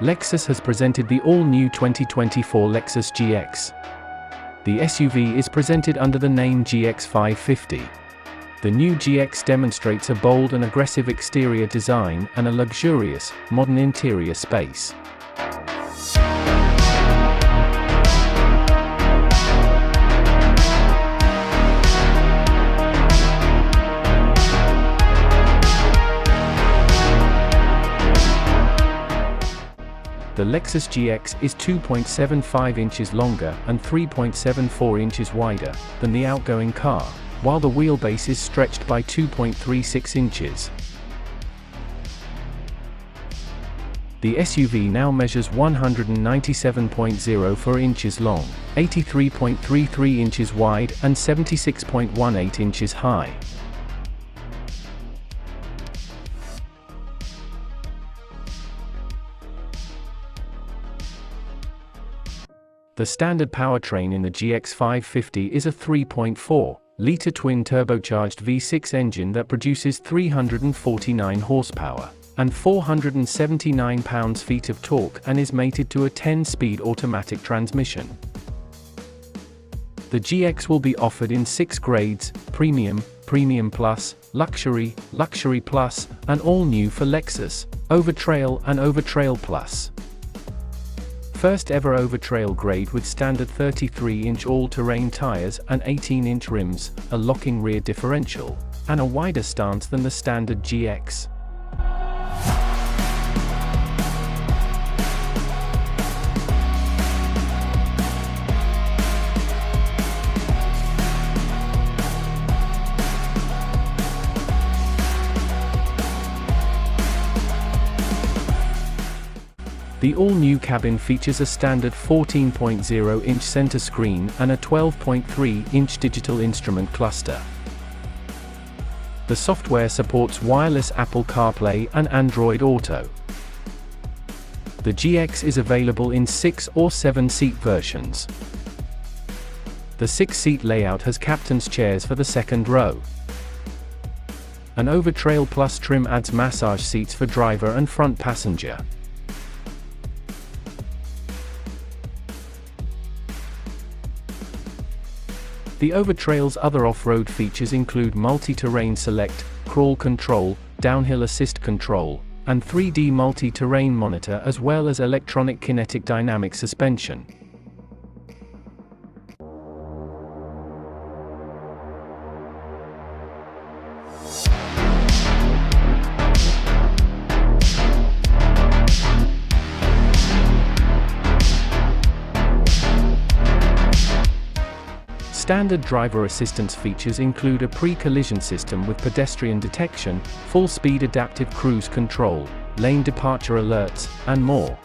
Lexus has presented the all-new 2024 Lexus GX. The SUV is presented under the name GX550. The new GX demonstrates a bold and aggressive exterior design and a luxurious, modern interior space. The Lexus GX is 2.75 inches longer and 3.74 inches wider than the outgoing car, while the wheelbase is stretched by 2.36 inches. The SUV now measures 197.04 inches long, 83.33 inches wide and 76.18 inches high. The standard powertrain in the GX550 is a 3.4-liter twin-turbocharged V6 engine that produces 349 horsepower and 479 pounds-feet of torque and is mated to a 10-speed automatic transmission. The GX will be offered in 6 grades: Premium, Premium Plus, Luxury, Luxury Plus, and all new for Lexus, Overtrail and Overtrail Plus. First ever Overtrail grade with standard 33-inch all-terrain tires and 18-inch rims, a locking rear differential, and a wider stance than the standard GX. The all-new cabin features a standard 14.0-inch center screen and a 12.3-inch digital instrument cluster. The software supports wireless Apple CarPlay and Android Auto. The GX is available in 6 or 7-seat versions. The 6-seat layout has captain's chairs for the second row. An Overtrail Plus trim adds massage seats for driver and front passenger. The Overtrail's other off-road features include multi-terrain select, crawl control, downhill assist control, and 3D multi-terrain monitor, as well as electronic kinetic dynamic suspension. Standard driver assistance features include a pre-collision system with pedestrian detection, full-speed adaptive cruise control, lane departure alerts, and more.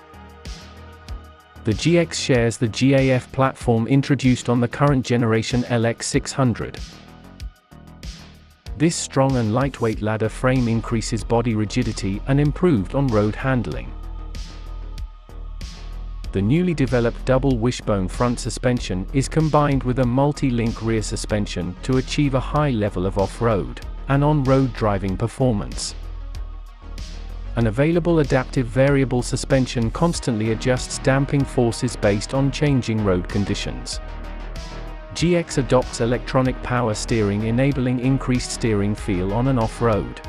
The GX shares the GAF platform introduced on the current generation LX600. This strong and lightweight ladder frame increases body rigidity and improved on-road handling. The newly developed double wishbone front suspension is combined with a multi-link rear suspension to achieve a high level of off-road and on-road driving performance. An available adaptive variable suspension constantly adjusts damping forces based on changing road conditions. GX adopts electronic power steering, enabling increased steering feel on and off-road.